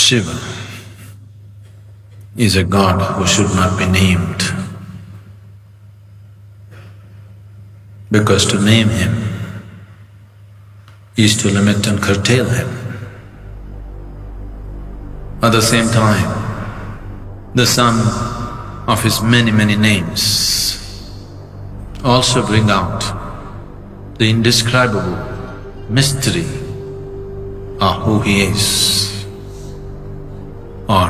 Shiva is a god who should not be named, because to name him is to limit and curtail him. At the same time, the sum of his many names also bring out the indescribable mystery of who he is, or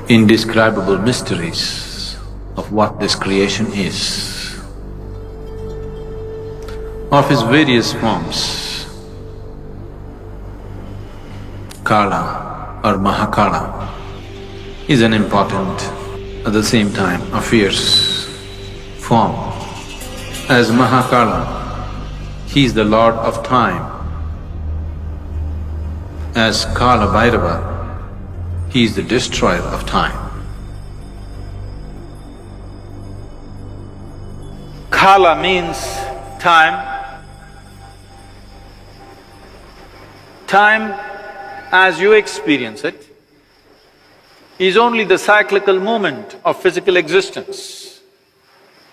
indescribable mysteries of what this creation is. Of his various forms, Kala or Mahakala is an important, at the same time a fierce form. As Mahakala, he is the lord of time. As Kala Bhairava, he is the destroyer of time. Kala means time. Time, as you experience it, is only the cyclical movement of physical existence.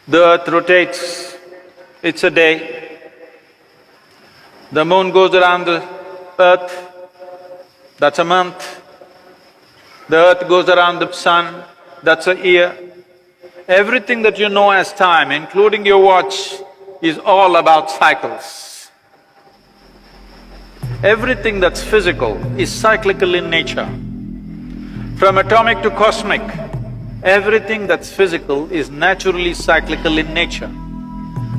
The earth rotates, it's a day. The moon goes around the earth, that's a month. The earth goes around the sun, that's a year. Everything that you know as time, including your watch, is all about cycles. Everything that's physical is cyclical in nature. From atomic to cosmic, everything that's physical is naturally cyclical in nature.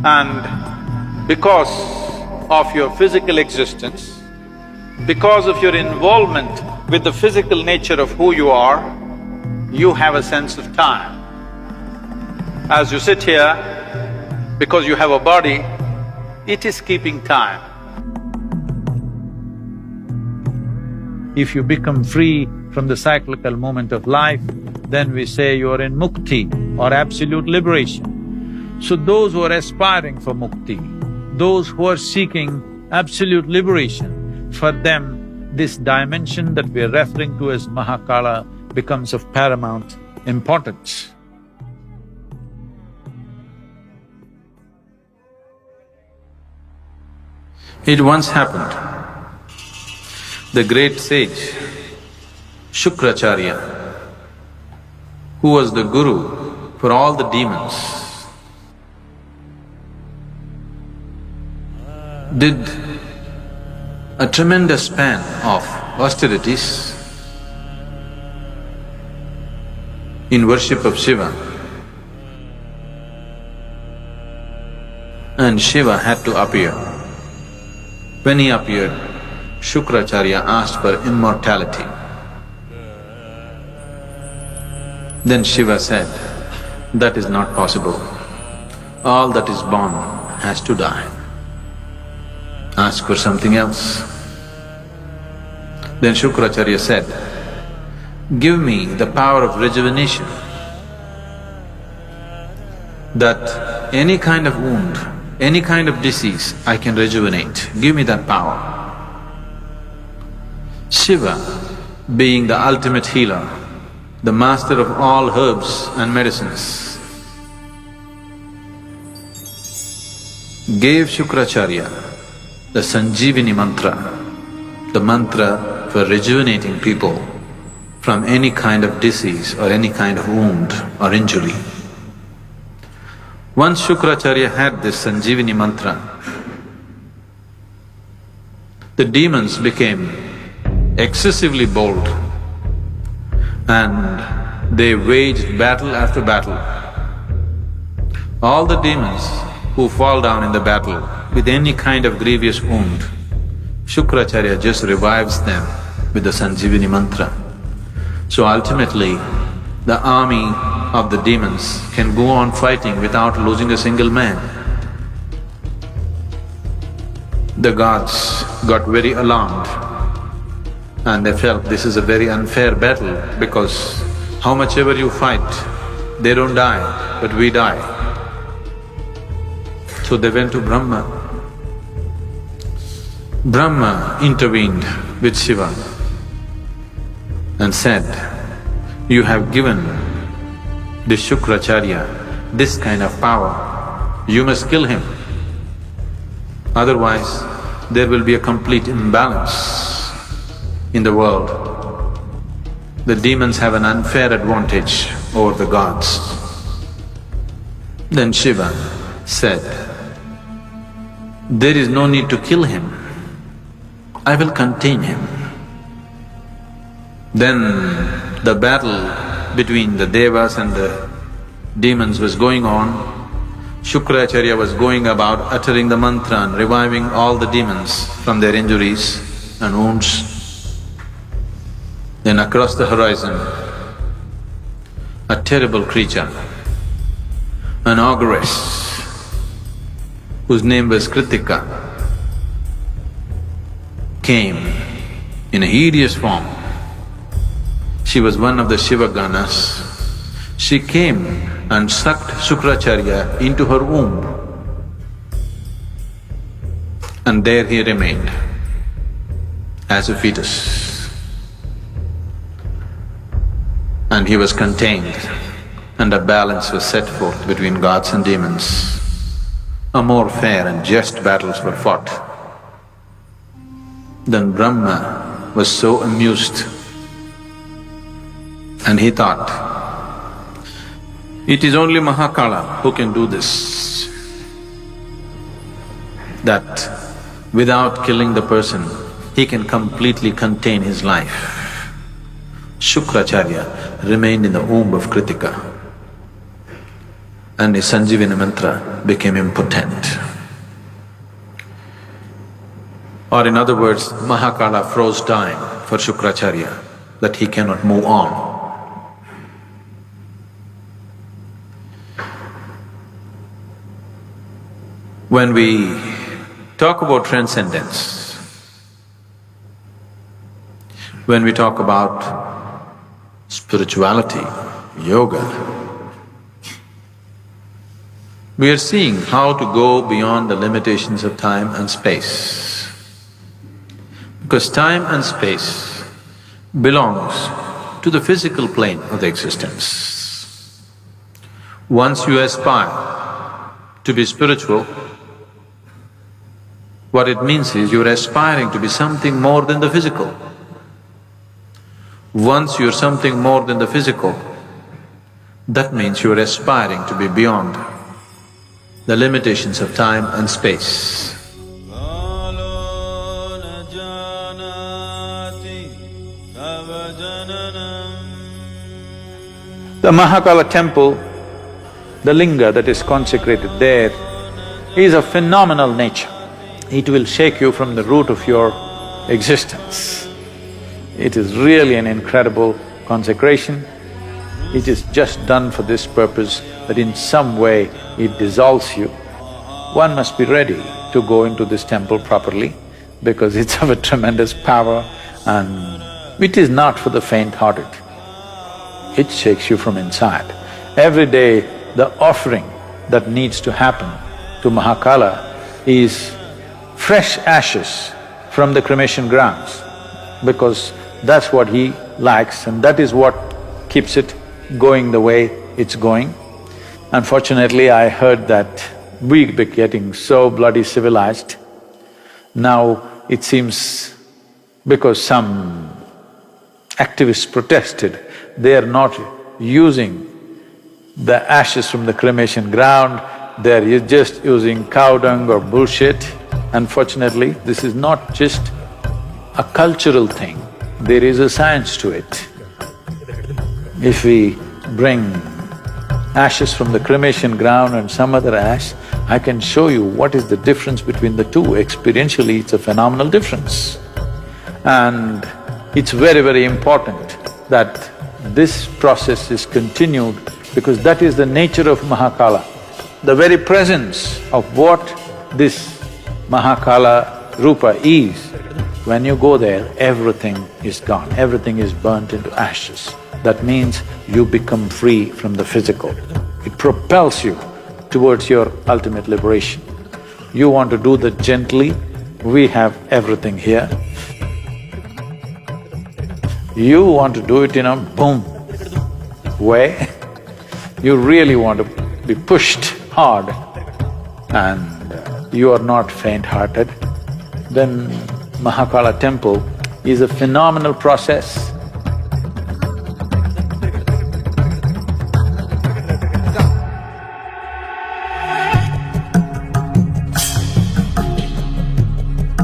And because of your physical existence, because of your involvement with the physical nature of who you are, you have a sense of time. As you sit here, because you have a body, it is keeping time. If you become free from the cyclical moment of life, then we say you are in mukti or absolute liberation. So those who are aspiring for mukti, those who are seeking absolute liberation, for them this dimension that we are referring to as Mahakala becomes of paramount importance. It once happened, the great sage Shukracharya, who was the guru for all the demons, did a tremendous span of austerities in worship of Shiva. And Shiva had to appear. When he appeared, Shukracharya asked for immortality. Then Shiva said, that is not possible. All that is born has to die. Ask for something else. Then Shukracharya said, give me the power of rejuvenation, that any kind of wound, any kind of disease I can rejuvenate, give me that power. Shiva, being the ultimate healer, the master of all herbs and medicines, gave Shukracharya the Sanjeevani mantra, the mantra for rejuvenating people from any kind of disease or any kind of wound or injury. Once Shukracharya had this Sanjeevani mantra, the demons became excessively bold and they waged battle after battle. All the demons who fall down in the battle with any kind of grievous wound, Shukracharya just revives them with the Sanjeevani mantra. So ultimately, the army of the demons can go on fighting without losing a single man. The gods got very alarmed and they felt this is a very unfair battle because how much ever you fight, they don't die, but we die. So they went to Brahma. Brahma intervened with Shiva and said, "You have given this Shukracharya this kind of power, you must kill him. Otherwise, there will be a complete imbalance in the world. The demons have an unfair advantage over the gods." Then Shiva said, "There is no need to kill him, I will contain him." Then the battle between the devas and the demons was going on. Shukracharya was going about uttering the mantra and reviving all the demons from their injuries and wounds. Then across the horizon, a terrible creature, an ogress whose name was Kritika, came in a hideous form. She was one of the Shiva ganas. She came and sucked Shukracharya into her womb, and there he remained as a fetus. And he was contained, and a balance was set forth between gods and demons. A more fair and just battles were fought. Then Brahma was so amused, and he thought, it is only Mahakala who can do this, that without killing the person, he can completely contain his life. Shukracharya remained in the womb of Kritika, and his Sanjivini mantra became impotent. Or in other words, Mahakala froze time for Shukracharya, that he cannot move on. When we talk about transcendence, when we talk about spirituality, yoga, we are seeing how to go beyond the limitations of time and space. Because time and space belongs to the physical plane of the existence. Once you aspire to be spiritual, what it means is you're aspiring to be something more than the physical. Once you're something more than the physical, that means you're aspiring to be beyond the limitations of time and space. The Mahakala temple, the linga that is consecrated there, is of phenomenal nature. It will shake you from the root of your existence. It is really an incredible consecration. It is just done for this purpose, that in some way it dissolves you. One must be ready to go into this temple properly because it's of a tremendous power and it is not for the faint-hearted. It shakes you from inside. Every day, the offering that needs to happen to Mahakala is fresh ashes from the cremation grounds, because that's what he likes and that is what keeps it going the way it's going. Unfortunately, I heard that we're getting so bloody civilized. Now it seems because some activists protested, they are not using the ashes from the cremation ground, they're just using cow dung or bullshit. Unfortunately, this is not just a cultural thing, there is a science to it. If we bring ashes from the cremation ground and some other ash, I can show you what is the difference between the two. Experientially, it's a phenomenal difference. And it's very, very important that this process is continued because that is the nature of Mahakala. The very presence of what this Mahakala Rupa is, when you go there, everything is gone, everything is burnt into ashes. That means you become free from the physical. It propels you towards your ultimate liberation. You want to do that gently, we have everything here. You want to do it in a boom way, you really want to be pushed hard and you are not faint-hearted, then Mahakala temple is a phenomenal process.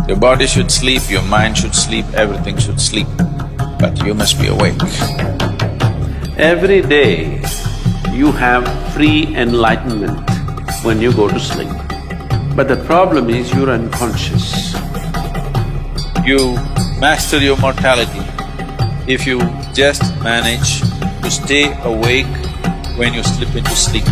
Your body should sleep, your mind should sleep, everything should sleep, but you must be awake. Every day, you have free enlightenment when you go to sleep. But the problem is you're unconscious. You master your mortality if you just manage to stay awake when you slip into sleep.